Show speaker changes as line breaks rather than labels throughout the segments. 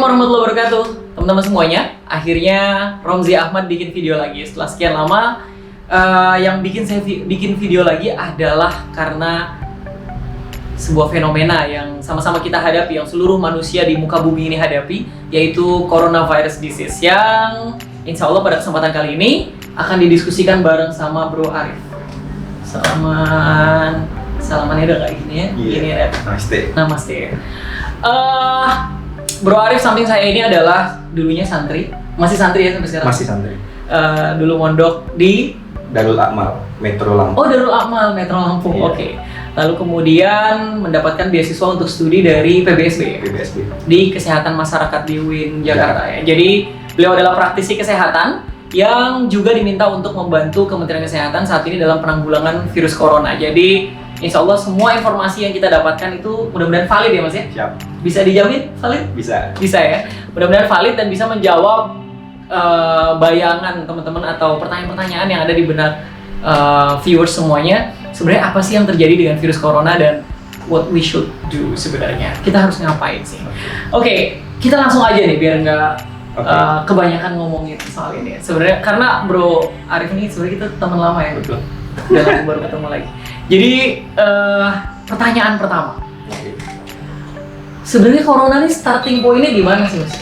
warahmatullahi wabarakatuh, teman-teman semuanya. Akhirnya Romzi Ahmad bikin video lagi setelah sekian lama. Yang bikin saya bikin video lagi adalah karena sebuah fenomena yang sama-sama kita hadapi, yang seluruh manusia di muka bumi ini hadapi, yaitu coronavirus disease, yang insya Allah pada kesempatan kali ini akan didiskusikan bareng sama Bro Arif. Salamannya udah kayak gini ya?
Iya.
Gini ya. Namaste. Bro Arif samping saya ini adalah dulunya santri, masih santri ya sampai sekarang?
Masih santri.
Dulu mondok di
Darul Amal, Metro Lampung.
Oh, Darul Amal, Metro Lampung.
Iya.
Oke. Lalu kemudian mendapatkan beasiswa untuk studi dari PBSB
PBSB.
di Kesehatan Masyarakat di UIN Jakarta ya. Jadi beliau adalah praktisi kesehatan yang juga diminta untuk membantu Kementerian Kesehatan saat ini dalam penanggulangan virus corona. Jadi insya Allah semua informasi yang kita dapatkan itu mudah-mudahan valid ya Mas ya?
Siap.
Bisa dijamin valid?
Bisa.
Bisa ya. Mudah-mudahan valid dan bisa menjawab bayangan teman-teman atau pertanyaan-pertanyaan yang ada di benak viewers semuanya. Sebenarnya apa sih yang terjadi dengan virus corona dan what we should do sebenarnya? Kita harus ngapain sih? Oke, kita langsung aja nih biar nggak kebanyakan ngomongin soal ini. Sebenarnya karena Bro Arif ini sebenarnya kita teman lama ya.
Betul.
Udah lama baru ketemu lagi. Jadi pertanyaan pertama. Sebenarnya corona ini starting point-nya di mana sih Mas?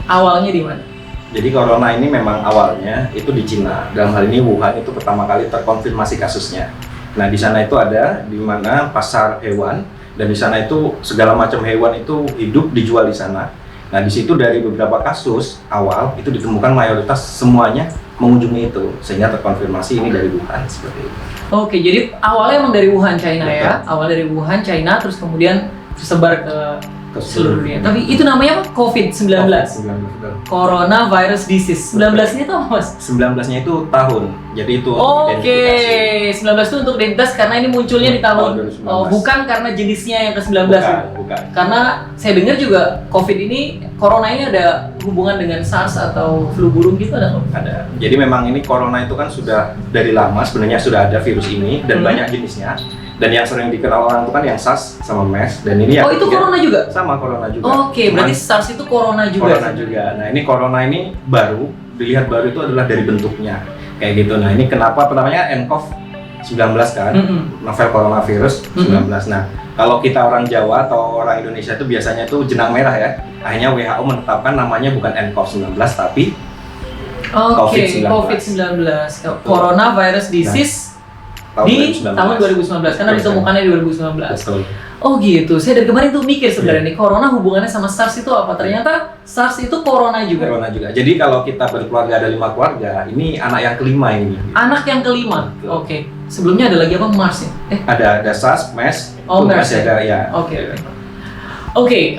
Awalnya di mana?
Jadi corona ini memang awalnya itu di Cina. Dalam hal ini Wuhan itu pertama kali terkonfirmasi kasusnya. Nah, di sana itu ada di mana pasar hewan, dan di sana itu segala macam hewan itu hidup dijual di sana. Nah, di situ dari beberapa kasus awal itu ditemukan mayoritas semuanya mengunjungi itu, sehingga terkonfirmasi ini dari Wuhan seperti itu.
Oke, jadi awalnya emang dari Wuhan, China ya.
Betul.
Awal dari Wuhan, China, terus kemudian tersebar ke seluruh dunia. Tapi itu namanya apa? COVID-19. Coronavirus disease. 19 ini tuh apa Mas?
19-nya itu tahun. Jadi itu
Oke, 19 itu untuk identitas karena ini munculnya di tahun.
2019.
Oh, bukan karena jenisnya yang ke-19.
Bukan.
Karena saya dengar juga COVID ini, corona ini ada hubungan dengan SARS atau flu burung gitu ada nggak?
Ada. Jadi memang ini corona itu kan sudah dari lama sebenarnya sudah ada virus ini dan banyak jenisnya. Dan yang sering dikenal orang itu kan yang SARS sama MERS, dan ini yang
itu corona juga?
Sama corona juga.
Oke, berarti SARS itu corona juga.
Corona juga. Nah, ini corona ini baru, dilihat baru itu adalah dari bentuknya. Kayak gitu. Nah, ini kenapa namanya nCoV-19 kan? Novel coronavirus 19. Nah, kalau kita orang Jawa atau orang Indonesia itu biasanya itu jenang merah ya. Akhirnya WHO menetapkan namanya bukan nCoV-19 tapi
COVID-19. Coronavirus disease di tahun 2019 karena ditemukannya di 2019.
Betul.
Oh gitu. Saya dari kemarin tuh mikir sebenarnya nih corona hubungannya sama SARS itu apa? Ternyata SARS itu corona juga.
Corona juga. Jadi kalau kita berkeluarga ada 5 keluarga, ini anak yang kelima ini.
Anak yang kelima.
Betul.
Oke. Sebelumnya ada lagi apa? MERS ya?
Ada SARS, MERS,
MERS
masih ada ya.
Oke.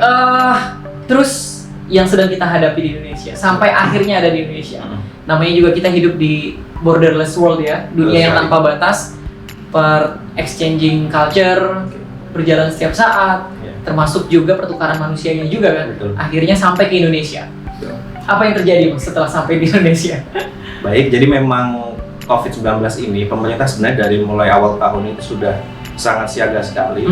Terus yang sedang kita hadapi di Indonesia sampai akhirnya ada di Indonesia. Namanya juga kita hidup di borderless world ya, dunia yang tanpa batas, per exchanging culture, berjalan setiap saat, termasuk juga pertukaran manusianya juga kan.
Betul.
Akhirnya sampai ke Indonesia.
Betul.
Apa yang terjadi Mas setelah sampai di Indonesia?
Baik, jadi memang COVID-19 ini pemerintah sebenarnya dari mulai awal tahun itu sudah sangat siaga sekali.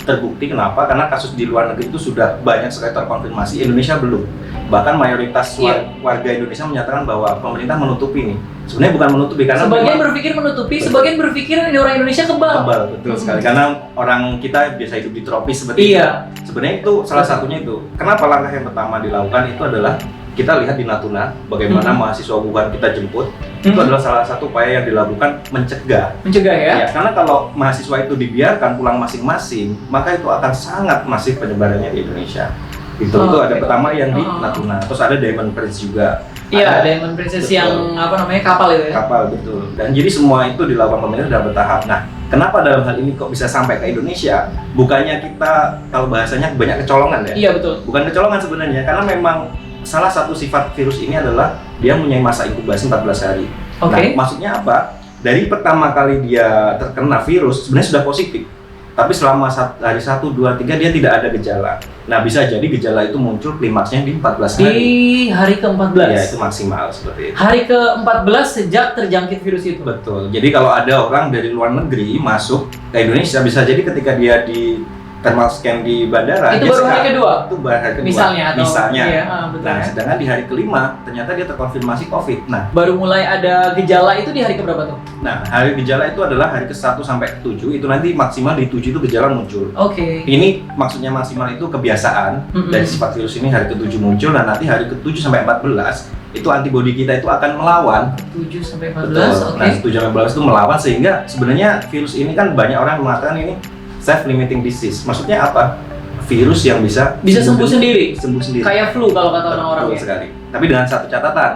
Terbukti kenapa? Karena kasus di luar negeri itu sudah banyak sekali terkonfirmasi, Indonesia belum. Bahkan mayoritas warga Indonesia menyatakan bahwa pemerintah menutupi ini. Sebenarnya bukan menutupi karena
sebagian berpikir menutupi, sebagian berpikir ini orang Indonesia kebal.
Betul sekali. Karena orang kita biasa hidup di tropis seperti itu. Sebenarnya itu salah satunya itu. Kenapa langkah yang pertama dilakukan itu adalah kita lihat di Natuna bagaimana mahasiswa Wuhan kita jemput. Itu adalah salah satu upaya yang dilakukan mencegah ya. Karena kalau mahasiswa itu dibiarkan pulang masing-masing, maka itu akan sangat masif penyebarannya di Indonesia. Itu ada pertama yang di Natuna, terus ada Diamond Princess juga.
Iya, Diamond Princess yang apa namanya kapal itu ya.
Kapal, betul. Dan jadi semua itu dilakukan pemerintah dalam bertahap. Nah, kenapa dalam hal ini kok bisa sampai ke Indonesia? Bukannya kita kalau bahasanya banyak kecolongan ya?
Iya, betul.
Bukan kecolongan sebenarnya, karena memang salah satu sifat virus ini adalah dia mempunyai masa inkubasi 14 hari. Nah, maksudnya apa? Dari pertama kali dia terkena virus sebenarnya sudah positif. Tapi selama hari 1, 2, 3 dia tidak ada gejala. Nah, bisa jadi gejala itu muncul klimaksnya di 14 hari.
Di hari ke-14?
Ya, itu maksimal seperti itu.
Hari ke-14 sejak terjangkit virus itu?
Betul. Jadi kalau ada orang dari luar negeri masuk ke Indonesia, bisa jadi ketika dia di thermal scan di bandara.
Itu baru hari kedua?
Itu baru hari kedua.
Misalnya?
Iya,
betul
nah,
ya.
sedangkan di hari kelima ternyata dia terkonfirmasi COVID. Nah,
baru mulai ada gejala itu di hari keberapa tuh?
Nah, hari gejala itu adalah hari ke-1 sampai ke-7, itu nanti maksimal di 7 itu gejala muncul.
Oke.
Ini maksudnya maksimal itu kebiasaan dari sifat virus ini hari ke-7 muncul, dan nanti hari ke-7 sampai 14 itu antibodi kita itu akan melawan.
7 sampai 14,
Betul. Nah, 7 sampai 14 itu melawan, sehingga sebenarnya virus ini kan banyak orang mengatakan ini self-limiting disease. Maksudnya apa? Virus yang bisa
sembuh sendiri.
Sembuh sendiri.
Kayak flu kalau kata orang-orang
Betul
ya.
sekali. Tapi dengan satu catatan,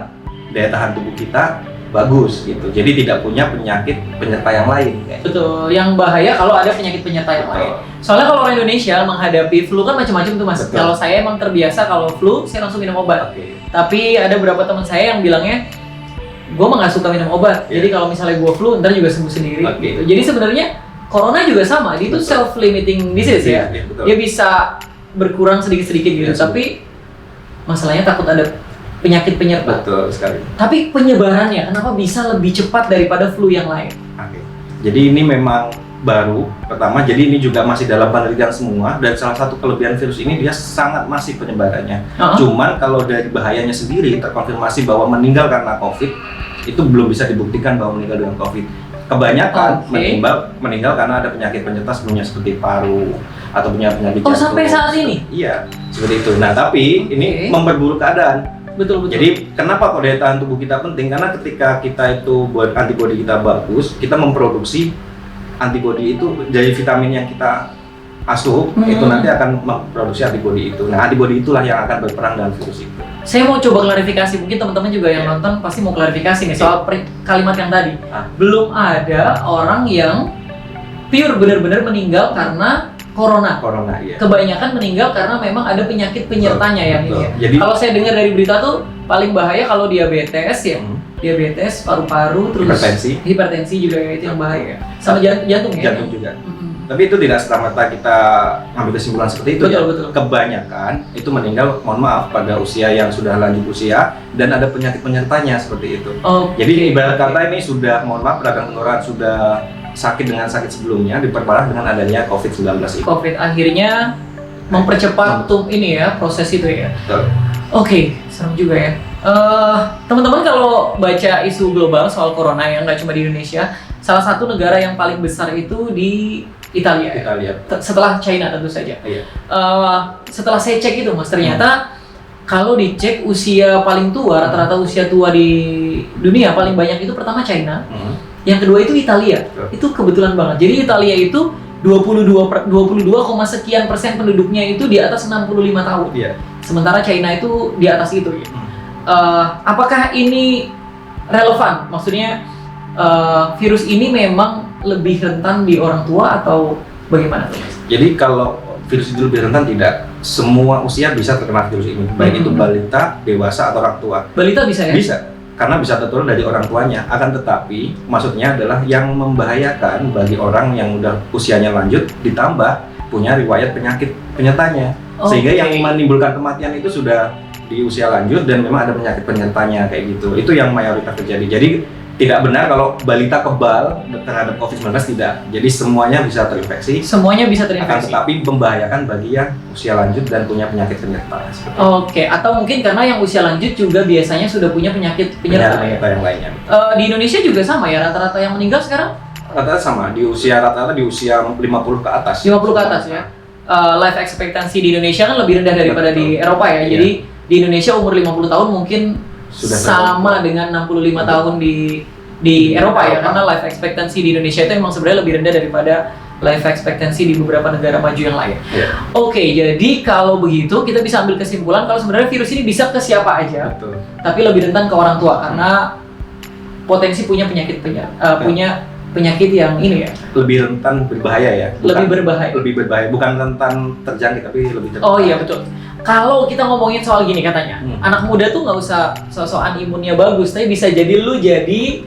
daya tahan tubuh kita bagus gitu. Jadi tidak punya penyakit penyerta yang lain.
Betul. Yang bahaya kalau ada penyakit penyerta yang lain. Soalnya kalau orang Indonesia menghadapi flu kan macam-macam tuh Mas.
Betul.
Kalau saya emang terbiasa kalau flu saya langsung minum obat.
Oke.
Tapi ada beberapa teman saya yang bilangnya gue mah nggak suka minum obat.
Yeah.
Jadi kalau misalnya gue flu ntar juga sembuh sendiri.
Oke.
Gitu. Jadi sebenarnya corona juga sama. Dia itu
Betul.
self-limiting disease ya.
Iya, betul.
Dia bisa berkurang sedikit-sedikit gitu.
Iya,
Tapi masalahnya takut ada penyakit penyerta.
Betul sekali.
Tapi penyebarannya kenapa bisa lebih cepat daripada flu yang lain?
Oke. Jadi ini memang baru. Pertama, jadi ini juga masih dalam penelitian semua, dan salah satu kelebihan virus ini dia sangat masif penyebarannya. Cuman kalau dari bahayanya sendiri terkonfirmasi bahwa meninggal karena COVID itu belum bisa dibuktikan bahwa meninggal dengan COVID. Kebanyakan meninggal karena ada penyakit penyerta sebelumnya seperti paru atau punya penyakit jantung.
Sampai saat ini?
Iya, seperti itu. Nah, tapi ini memperburuk keadaan.
Betul.
Jadi kenapa kok daya tahan tubuh kita penting? Karena ketika kita itu buat antibodi kita bagus, kita memproduksi antibodi itu dari vitamin yang kita asup, itu nanti akan memproduksi antibodi itu. Nah, antibodi itulah yang akan berperang dengan virus itu.
Saya mau coba klarifikasi, mungkin teman-teman juga yang nonton pasti mau klarifikasi nih soal kalimat yang tadi. Belum ada orang yang pure benar-benar meninggal karena corona, iya. Kebanyakan meninggal karena memang ada penyakit penyertanya yang ini. Jadi, kalau saya dengar dari berita tuh paling bahaya kalau diabetes ya, diabetes, paru-paru, terus hipertensi juga ya, itu yang bahaya. Sama jantung ya.
Jantung juga. Tapi itu tidak serta-merta kita ngambil kesimpulan seperti itu.
Betul.
Kebanyakan itu meninggal, mohon maaf, pada usia yang sudah lanjut usia dan ada penyakit penyertanya seperti itu. Jadi ibarat kata ini sudah, mohon maaf, pedagang pengeluaran sudah sakit dengan sakit sebelumnya diperparah dengan adanya COVID-19 ini. COVID
akhirnya mempercepat ini ya, proses itu ya. Oke, serem juga ya. Teman-teman kalau baca isu global soal corona yang nggak cuma di Indonesia, salah satu negara yang paling besar itu di Italia. Setelah China tentu saja.
Iya.
Setelah saya cek itu Mas, ternyata kalau dicek usia paling tua, rata-rata usia tua di dunia paling banyak itu pertama China. Yang kedua itu Italia. Itu kebetulan banget. Jadi Italia itu 22 sekian persen penduduknya itu di atas 65 tahun.
Iya.
Sementara China itu di atas itu. Apakah ini relevan? Maksudnya virus ini memang lebih rentan di orang tua atau bagaimana?
Jadi kalau virus itu lebih rentan, tidak. Semua usia bisa terkena virus ini. Baik itu balita, dewasa atau orang tua.
Balita bisa ya?
Bisa. Karena bisa tertular dari orang tuanya. Akan tetapi maksudnya adalah yang membahayakan bagi orang yang udah usianya lanjut ditambah punya riwayat penyakit penyertanya. Sehingga yang menimbulkan kematian itu sudah di usia lanjut dan memang ada penyakit penyertanya kayak gitu. Itu yang mayoritas terjadi. Jadi tidak benar kalau balita kebal terhadap COVID-19, tidak. Jadi semuanya bisa terinfeksi. Akan tetapi membahayakan bagi yang usia lanjut dan punya penyakit penyerta.
Atau mungkin karena yang usia lanjut juga biasanya sudah punya penyakit penyerta
yang lainnya.
Di Indonesia juga sama ya, rata-rata yang meninggal sekarang?
Rata-rata sama, rata-rata di usia 50 ke atas.
50 ke atas ya. Life expectancy di Indonesia kan lebih rendah daripada di Eropa ya. Jadi di Indonesia umur 50 tahun mungkin sudah sama dengan 65 tahun di Eropa ya, karena life expectancy di Indonesia itu memang sebenarnya lebih rendah daripada life expectancy di beberapa negara maju yang lain. Jadi kalau begitu kita bisa ambil kesimpulan kalau sebenarnya virus ini bisa ke siapa aja. Tapi lebih rentan ke orang tua karena potensi punya penyakit punya penyakit yang ini ya.
Lebih rentan berbahaya ya.
Lebih berbahaya,
bukan rentan terjangkit tapi lebih terjangkit.
Oh iya betul. Kalau kita ngomongin soal gini katanya, anak muda tuh nggak usah sok-sokan imunnya bagus, tapi bisa jadi lu jadi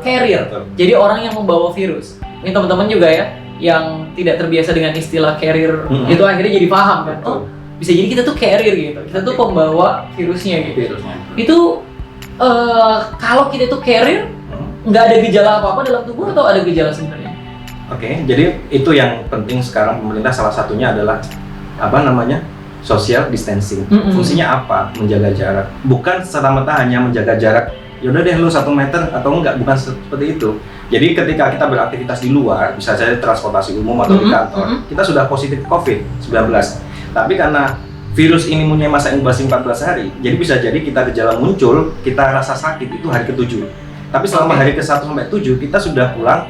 carrier. Jadi orang yang membawa virus. Ini teman-teman juga ya, yang tidak terbiasa dengan istilah carrier itu akhirnya jadi paham kan. Bisa jadi kita tuh carrier gitu. Kita tuh pembawa virusnya gitu. Itu kalau kita tuh carrier, nggak ada gejala apa-apa dalam tubuh atau ada gejala sebenarnya?
Oke, jadi itu yang penting sekarang pemerintah, salah satunya adalah social distancing. Fungsinya apa? Menjaga jarak. Bukan serta-merta hanya menjaga jarak. Yaudah deh lu 1 meter atau enggak, bukan seperti itu. Jadi ketika kita beraktivitas di luar, bisa saja transportasi umum atau di kantor, kita sudah positif COVID-19. Tapi karena virus ini punya masa inkubasi 14 hari, jadi bisa jadi kita gejala muncul, kita rasa sakit itu hari ke-7. Tapi selama hari ke-1 sampai 7 kita sudah pulang.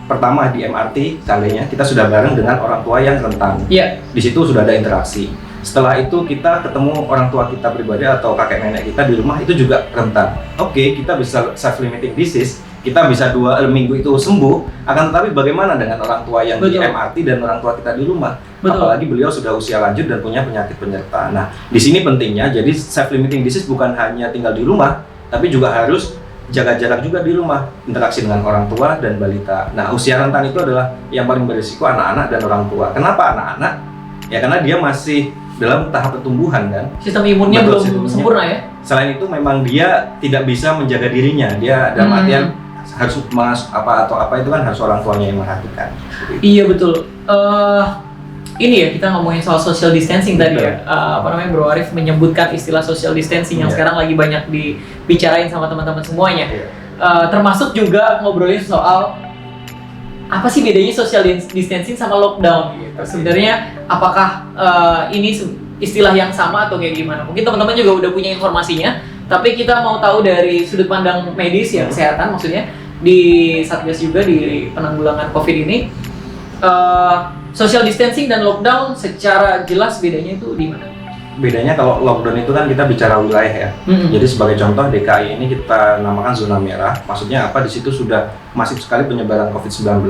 Pertama di MRT kalinya kita sudah bareng dengan orang tua yang rentan. Di situ sudah ada interaksi. Setelah itu kita ketemu orang tua kita pribadi atau kakek nenek kita di rumah, itu juga rentan. Oke, kita bisa self-limiting disease, kita bisa 2 minggu itu sembuh. Akan tetapi bagaimana dengan orang tua yang di MRT dan orang tua kita di rumah? Apalagi beliau sudah usia lanjut dan punya penyakit penyerta. Nah, di sini pentingnya, jadi self-limiting disease bukan hanya tinggal di rumah, tapi juga harus jaga jarak juga di rumah, interaksi dengan orang tua dan balita. Nah, usia rentan itu adalah yang paling berisiko anak-anak dan orang tua. Kenapa anak-anak? Ya karena dia masih dalam tahap pertumbuhan kan.
Sistem imunnya belum sempurna ya.
Selain itu memang dia tidak bisa menjaga dirinya. Dia dalam artian harus apa itu kan harus orang tuanya yang merhatikan.
Iya betul. Ini ya kita ngomongin soal social distancing tadi ya. Bro Arif menyebutkan istilah social distancing yang sekarang lagi banyak dibicarain sama teman-teman semuanya. Termasuk juga ngobrolin soal apa sih bedanya social distancing sama lockdown gitu. Sebenarnya apakah ini istilah yang sama atau kayak gimana? Mungkin teman-teman juga udah punya informasinya, tapi kita mau tahu dari sudut pandang medis ya, kesehatan maksudnya di Satgas juga di penanggulangan COVID ini. Social distancing dan lockdown secara jelas bedanya itu di mana?
Bedanya kalau lockdown itu kan kita bicara wilayah ya. Jadi sebagai contoh DKI ini kita namakan zona merah. Maksudnya apa? Di situ sudah masif sekali penyebaran COVID-19,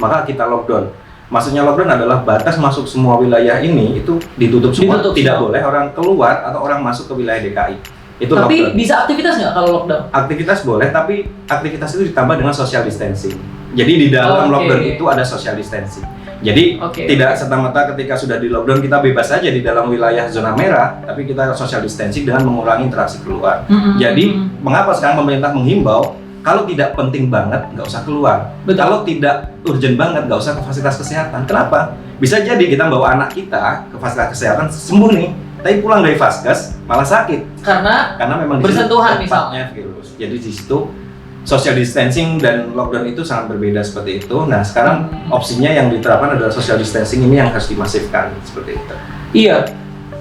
maka kita lockdown. Maksudnya lockdown adalah batas masuk semua wilayah ini itu ditutup semua. Tidak boleh orang keluar atau orang masuk ke wilayah DKI. Itu
tapi
lockdown.
Bisa aktivitas nggak kalau lockdown?
Aktivitas boleh, tapi aktivitas itu ditambah dengan social distancing. Jadi di dalam lockdown itu ada social distancing. Jadi tidak serta-merta ketika sudah di lockdown kita bebas saja di dalam wilayah zona merah, tapi kita social distancing dengan mengurangi interaksi keluar. Jadi mengapa sekarang pemerintah menghimbau kalau tidak penting banget nggak usah keluar, kalau tidak urgent banget nggak usah ke fasilitas kesehatan. Kenapa? Bisa jadi kita bawa anak kita ke fasilitas kesehatan sembuh nih, tapi pulang dari vaskes malah sakit karena memang
bersentuhan misalnya
virus. Jadi di situ social distancing dan lockdown itu sangat berbeda seperti itu. Nah sekarang opsinya yang diterapkan adalah social distancing ini yang harus dimasifkan seperti itu. Iya.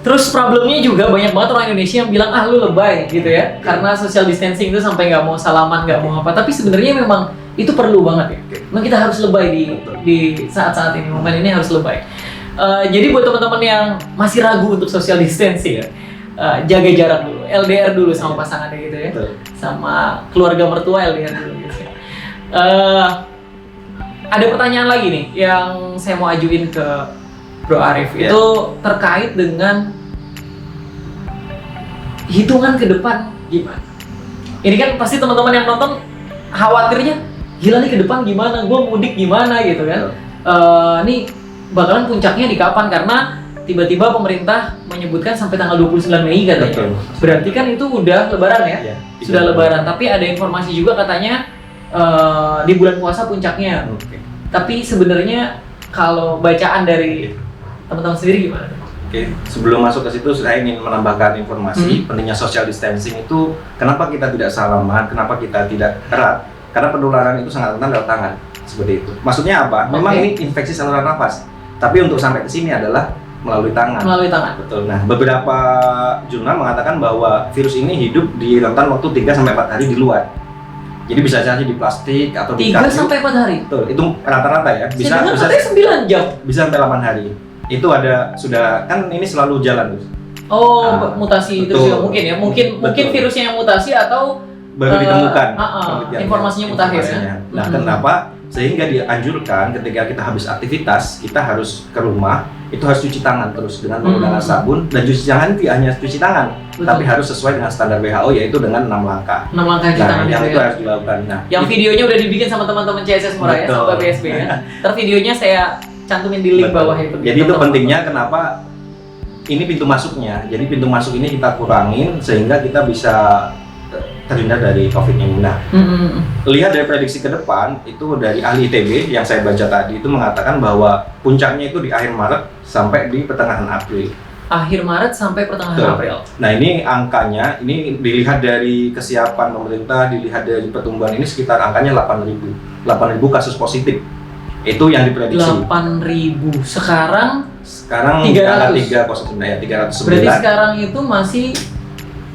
Terus problemnya juga banyak banget orang Indonesia yang bilang lu lebay gitu ya, karena social distancing itu sampai nggak mau salaman, nggak mau apa. Tapi sebenarnya memang itu perlu banget ya. Memang kita harus lebay di saat-saat ini, momen ini harus lebay. Jadi buat teman-teman yang masih ragu untuk social distancing ya, jaga jarak dulu, LDR dulu sama pasangannya gitu ya. Sama keluarga mertua LDR dulu gitu. Ada pertanyaan lagi nih yang saya mau ajuin ke Bro Arif. Itu terkait dengan hitungan ke depan gimana? Ini kan pasti teman-teman yang nonton khawatirnya, gila nih ke depan gimana, gue mudik gimana gitu kan. Nih bakalan puncaknya di kapan, karena tiba-tiba pemerintah menyebutkan sampai tanggal 29 Mei katanya. Berarti kan itu udah lebaran ya? Sudah lebaran, tapi ada informasi juga katanya di bulan puasa puncaknya. Tapi sebenarnya kalau bacaan dari teman-teman sendiri gimana?
Sebelum masuk ke situ saya ingin menambahkan informasi pentingnya social distancing itu. Kenapa kita tidak salaman, kenapa kita tidak erat? Karena penularan itu sangat rentan lewat tangan, seperti itu. Maksudnya apa? Memang ini infeksi saluran nafas, tapi untuk sampai ke sini adalah melalui tangan.
Melalui tangan.
Betul. Nah, beberapa jurnal mengatakan bahwa virus ini hidup di rentan waktu 3-4 hari di luar. Jadi bisa saja di plastik atau di kayu.
3-4 hari.
Betul. Itu rata-rata ya. Bisa
9 jam.
Bisa sampai 8 hari. Itu sudah kan ini selalu jalan terus.
Mutasi itu juga mungkin ya. Mungkin virusnya yang mutasi atau
baru ditemukan.
Informasinya mutakhir ya.
Nah, kenapa? Sehingga dianjurkan ketika kita habis aktivitas, kita harus ke rumah, itu harus cuci tangan terus dengan menggunakan sabun, dan cuci tangan tidak hanya cuci tangan, tapi harus sesuai dengan standar WHO, yaitu dengan 6 langkah.
6 langkah cuci tangan
yang itu harus dilakukan. Nah,
yang videonya udah dibikin sama teman-teman CSS Muraya sama BSB ya. Ntar videonya saya cantumin di link bawah itu.
Jadi itu pentingnya kenapa ini pintu masuknya. Jadi pintu masuk ini kita kurangin sehingga kita bisa terhindar dari COVID ini. Nah, lihat dari prediksi ke depan itu dari ahli ITB yang saya baca tadi itu mengatakan bahwa puncaknya itu di akhir Maret sampai di pertengahan April.
Akhir Maret sampai pertengahan April.
Nah, ini angkanya, ini dilihat dari kesiapan pemerintah, dilihat dari pertumbuhan ini sekitar angkanya 8.000 kasus positif. Itu yang diprediksi.
8.000. Sekarang
309 ya, 309.
Berarti sekarang itu masih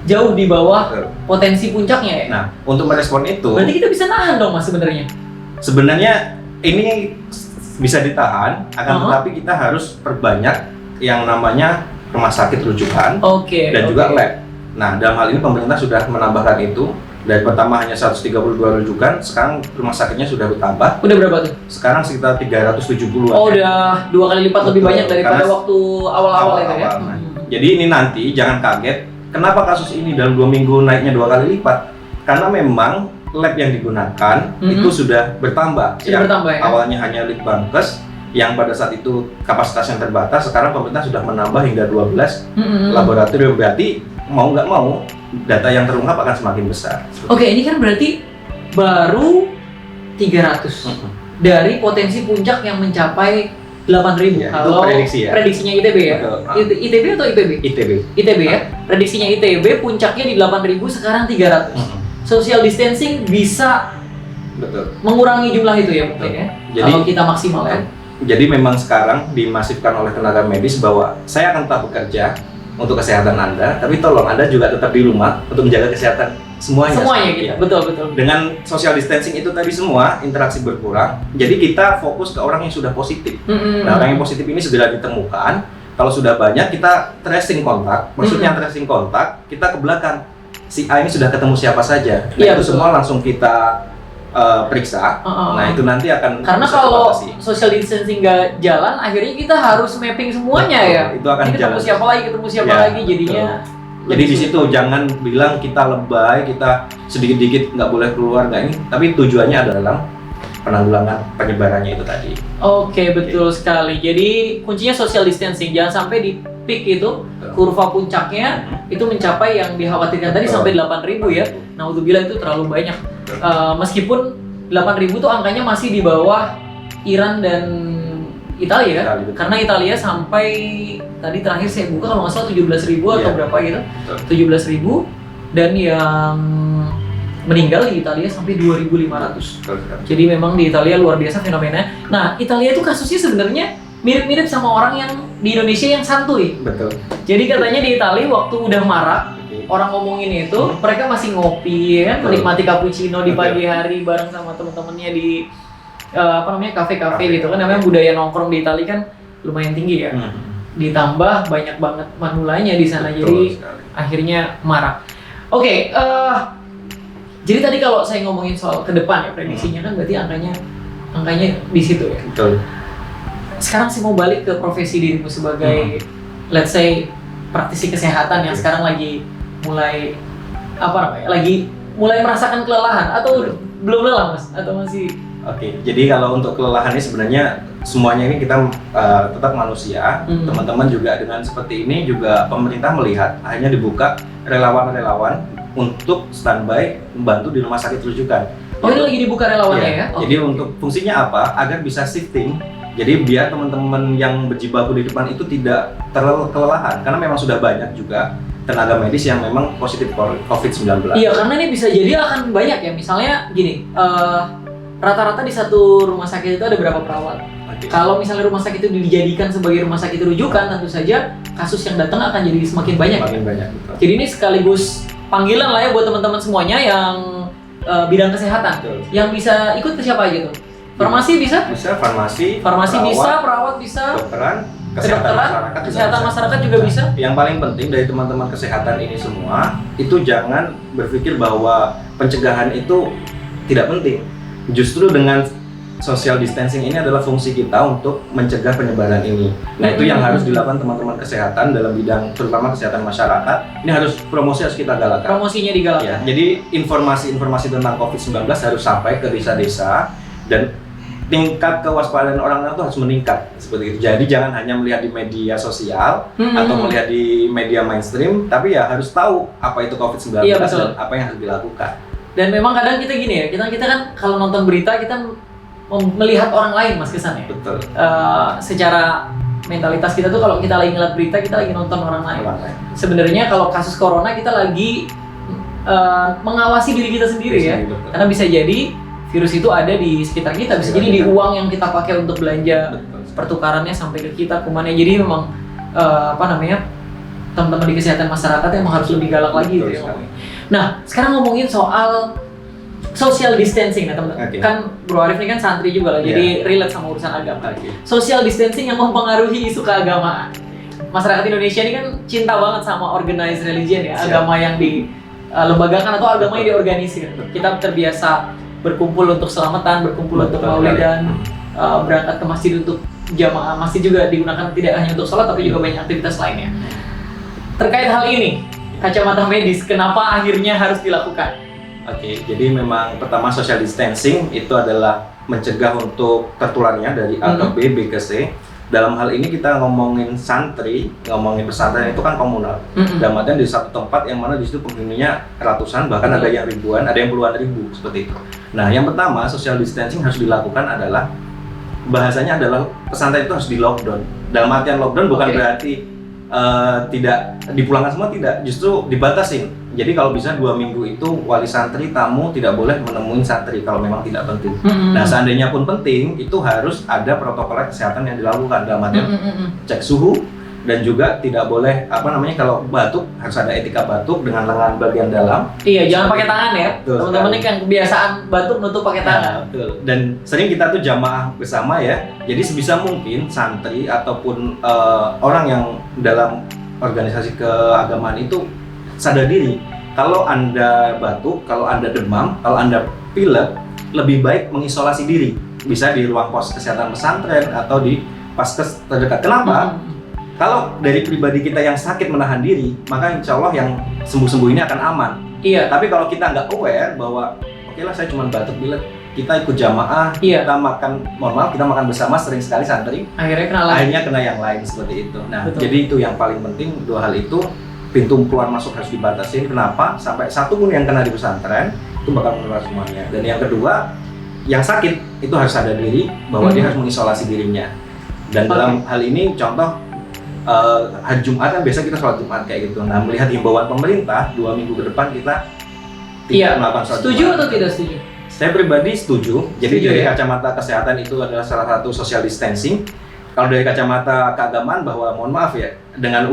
jauh di bawah potensi puncaknya ya?
Nah, untuk merespon itu
berarti kita bisa nahan dong Mas sebenarnya?
Sebenarnya ini bisa ditahan, akan tetapi kita harus perbanyak yang namanya rumah sakit rujukan dan juga lab. Nah, dalam hal ini pemerintah sudah menambahkan itu. Dari pertama hanya 132 rujukan, sekarang rumah sakitnya sudah bertambah.
Udah berapa tuh?
Sekarang sekitar 370.
Oh, udah 2 kali lipat lebih banyak daripada waktu awal-awal itu ya?
Nah, jadi ini nanti jangan kaget, kenapa kasus ini dalam 2 minggu naiknya 2 kali lipat? Karena memang lab yang digunakan itu sudah bertambah.
Sudah bertambah ya?
Awalnya hanya Litbangkes, yang pada saat itu kapasitas yang terbatas, sekarang pemerintah sudah menambah hingga 12 laboratorium. Berarti mau nggak mau data yang terungkap akan semakin besar.
Oke, ini kan berarti baru 300 dari potensi puncak yang mencapai 8.000
Ya,
kalau
prediksi ya.
Prediksinya ITB ya? ITB atau IPB? ITB ya? Prediksinya ITB puncaknya di 8.000, sekarang 300. Social distancing bisa mengurangi jumlah itu ya mungkin ya? Jadi, kalau kita maksimal ya?
Jadi memang sekarang dimasifkan oleh tenaga medis bahwa saya akan tetap bekerja untuk kesehatan Anda, tapi tolong Anda juga tetap di rumah untuk menjaga kesehatan semuanya
gitu,
ya.
Betul.
Dengan social distancing itu tadi semua interaksi berkurang, jadi kita fokus ke orang yang sudah positif. Nah, orang yang positif ini segera ditemukan. Kalau sudah banyak kita tracing kontak, maksudnya tracing kontak kita ke belakang. Si A ini sudah ketemu siapa saja. Nah, itu semua langsung kita periksa. Nah, itu nanti akan
karena kalau social distancing nggak jalan, akhirnya kita harus mapping semuanya ya.
Itu akan
ketemu
jalan.
ketemu siapa lagi jadinya.
Jadi di situ jangan bilang kita lebay, kita sedikit-dikit nggak boleh keluar nggak ini, tapi tujuannya adalah penanggulangan penyebarannya itu tadi.
Oke, betul sekali. Jadi kuncinya social distancing, jangan sampai di peak itu kurva puncaknya itu mencapai yang dikhawatirkan tadi sampai 8.000 ya. Nah, udzubillah itu terlalu banyak. Meskipun 8.000 tuh angkanya masih di bawah Iran dan Italia kan? Karena Italia sampai tadi terakhir saya buka kalau nggak salah 17.000 atau berapa gitu. 17.000 dan yang meninggal di Italia sampai 2.500. Jadi memang di Italia luar biasa fenomena. Nah, Italia itu kasusnya sebenarnya mirip-mirip sama orang yang di Indonesia yang santuy.
Betul.
Jadi katanya di Italia waktu udah marak, orang ngomongin itu, mereka masih ngopi ya kan, menikmati cappuccino di pagi hari bareng sama teman-temannya di kafe-kafe gitu kan. Namanya budaya nongkrong di Italia kan lumayan tinggi ya. Ditambah banyak banget manulanya di sana. Jadi akhirnya marak. Oke, jadi tadi kalau saya ngomongin soal ke depan ya prediksinya kan berarti angkanya di situ ya.
Betul.
Sekarang sih mau balik ke profesi dirimu sebagai let's say praktisi kesehatan yang sekarang lagi mulai lagi mulai merasakan kelelahan atau belum lelah Mas atau masih?
Oke, jadi kalau untuk kelelahan ini sebenarnya semuanya ini kita tetap manusia. Teman-teman juga dengan seperti ini juga pemerintah melihat akhirnya dibuka relawan-relawan untuk standby membantu di rumah sakit rujukan.
Oh, ini lagi dibuka relawannya ya?
Jadi untuk fungsinya apa? Agar bisa shifting. Jadi biar teman-teman yang berjibaku di depan itu tidak terlalu kelelahan karena memang sudah banyak juga tenaga medis yang memang positif COVID-19.
Iya, karena ini bisa jadi akan banyak ya. Misalnya gini, rata-rata di satu rumah sakit itu ada berapa perawat? Kalau misalnya rumah sakit itu dijadikan sebagai rumah sakit rujukan, tentu saja kasus yang datang akan jadi semakin banyak.
Betul.
Jadi ini sekaligus panggilan lah ya buat teman-teman semuanya yang bidang kesehatan.
Betul.
Yang bisa ikut ke siapa aja tuh? Farmasi bisa?
Bisa, farmasi
bisa, perawat bisa, kesehatan masyarakat juga bisa.
Yang paling penting dari teman-teman kesehatan ini semua, itu jangan berpikir bahwa pencegahan itu tidak penting. Justru dengan social distancing ini adalah fungsi kita untuk mencegah penyebaran ini. Nah, itu yang harus dilakukan teman-teman kesehatan dalam bidang terutama kesehatan masyarakat. Ini harus kita galakkan.
Promosinya digalakan.
Ya, jadi informasi-informasi tentang COVID-19 harus sampai ke desa-desa dan tingkat kewaspadaan orang-orang itu harus meningkat seperti itu. Jadi jangan hanya melihat di media sosial atau melihat di media mainstream, tapi ya harus tahu apa itu COVID-19 dan apa yang harus dilakukan.
Dan memang kadang kita gini ya, kita kan kalau nonton berita kita melihat orang lain Mas kesannya.
Betul.
Secara mentalitas kita tuh kalau kita lagi ngeliat berita kita lagi nonton orang lain. Sebenarnya kalau kasus corona kita lagi mengawasi diri kita sendiri ya. Betul. Karena bisa jadi virus itu ada di sekitar kita, bisa jadi di uang yang kita pakai untuk belanja, pertukarannya sampai ke kita kemana. Jadi memang teman-teman di kesehatan masyarakat emang harus lebih galak lagi gitu ya. Nah, sekarang ngomongin soal social distancing nah teman-teman. Kan Bro Arif ini kan santri juga lah, jadi relate sama urusan agama. Social distancing yang mempengaruhi isu keagamaan. Masyarakat Indonesia ini kan cinta banget sama organized religion ya, agama yang dilembagakan atau agama yang diorganisir. Kita terbiasa berkumpul untuk selamatan, berkumpul untuk maulidan, berangkat ke masjid untuk jamaah. Masjid juga digunakan tidak hanya untuk sholat tapi juga banyak aktivitas lainnya. Terkait hal ini, kacamata medis, kenapa akhirnya harus dilakukan?
Oke, jadi memang pertama social distancing itu adalah mencegah untuk tertularnya dari A ke B, B ke C. Dalam hal ini kita ngomongin santri, ngomongin pesantren itu kan komunal. Dalam artian di satu tempat yang mana di situ penghuninya ratusan, bahkan ada yang ribuan, ada yang puluhan ribu seperti itu. Nah, yang pertama social distancing harus dilakukan adalah bahasanya adalah pesantren itu harus di lockdown. Dalam artian lockdown bukan berarti tidak dipulangkan semua, tidak, justru dibatasin. Jadi kalau bisa 2 minggu itu wali santri tamu tidak boleh menemui santri kalau memang tidak penting. Nah, seandainya pun penting itu harus ada protokol kesehatan yang dilakukan dalam artian cek suhu dan juga tidak boleh kalau batuk harus ada etika batuk dengan lengan bagian dalam.
Iya, jangan pakai tangan ya. Teman-teman ini kan kebiasaan batuk nutup pakai tangan.
Betul. Dan sering kita tuh jamaah bersama ya. Jadi sebisa mungkin santri ataupun orang yang dalam organisasi keagamaan itu sadar diri. Kalau Anda batuk, kalau Anda demam, kalau Anda pilek, lebih baik mengisolasi diri. Bisa di ruang pos kesehatan pesantren atau di paskes terdekat. Kenapa? Kalau dari pribadi kita yang sakit menahan diri, maka insya Allah yang sembuh-sembuh ini akan aman.
Iya.
Tapi kalau kita nggak aware bahwa oke lah saya cuma batuk pilek, kita ikut jamaah, kita makan, mohon maaf, kita makan bersama sering sekali santri. Akhirnya kena yang lain seperti itu. Nah, jadi itu yang paling penting, dua hal itu. Pintu keluar masuk harus dibatasi. Kenapa? Sampai satu pun yang kena di pesantren itu bakal menular semuanya. Dan yang kedua, yang sakit itu harus sadar diri bahwa dia harus mengisolasi dirinya. Dan dalam hal ini contoh hari Jumat kan biasa kita sholat Jumat kayak gitu. Nah, melihat himbauan pemerintah 2 minggu ke depan kita tidak melakukan sholat
Jumat. Setuju atau tidak setuju?
Saya pribadi setuju. Jadi dari kacamata kesehatan itu adalah salah satu social distancing. Kalau dari kacamata keagamaan bahwa mohon maaf ya, dengan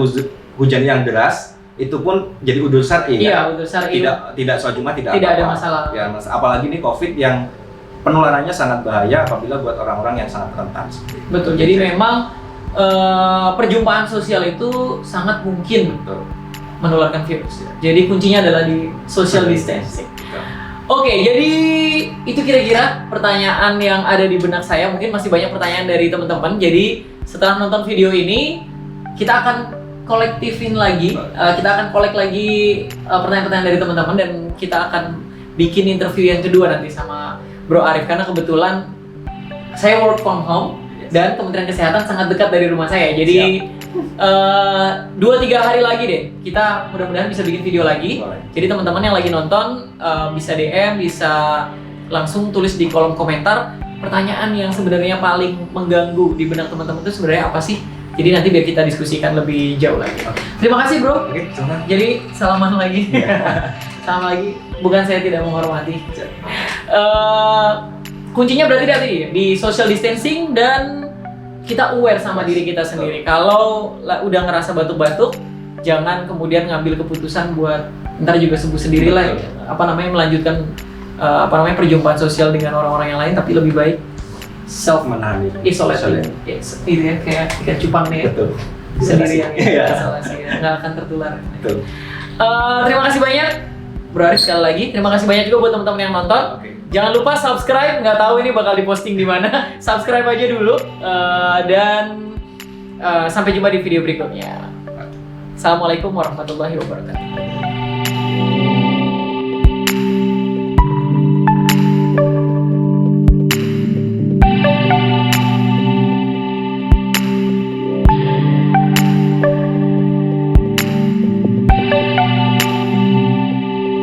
hujan yang deras itu pun jadi udzur syar'i.
Iya, udzur syar'i.
Tidak sholat Jumat tidak
ada masalah.
Ya, apalagi ini Covid yang penularannya sangat bahaya apabila buat orang-orang yang sangat rentan.
Betul. Jadi memang perjumpaan sosial itu sangat mungkin menularkan virus. Jadi kuncinya adalah di social distancing. Oke, jadi itu kira-kira pertanyaan yang ada di benak saya. Mungkin masih banyak pertanyaan dari teman-teman. Jadi setelah nonton video ini, kita akan kolektifin lagi, kita akan kolek lagi pertanyaan-pertanyaan dari teman-teman dan kita akan bikin interview yang kedua nanti sama Bro Arif karena kebetulan saya work from home dan Kementerian Kesehatan sangat dekat dari rumah saya. Jadi 2-3 hari lagi deh kita mudah-mudahan bisa bikin video lagi. Jadi teman-teman yang lagi nonton bisa DM, bisa langsung tulis di kolom komentar pertanyaan yang sebenarnya paling mengganggu di benak teman-teman itu sebenarnya apa sih? Jadi nanti biar kita diskusikan lebih jauh lagi. Terima kasih bro. Jadi salaman lagi. Salam lagi. Bukan saya tidak menghormati. Kuncinya berarti tadi di social distancing dan kita aware sama diri kita sendiri. Kalau udah ngerasa batuk-batuk, jangan kemudian ngambil keputusan buat ntar juga sembuh sendiri lah. Melanjutkan perjumpaan sosial dengan orang-orang yang lain, tapi lebih baik self isolation. Itu ya kayak cupang nih. Betul. Sendirian isolasi, nggak akan tertular. Betul. Terima kasih banyak Bro Arif sekali lagi. Terima kasih banyak juga buat teman-teman yang nonton. Jangan lupa subscribe, nggak tahu ini bakal diposting di mana. Subscribe aja dulu dan sampai jumpa di video berikutnya. Assalamualaikum warahmatullahi wabarakatuh.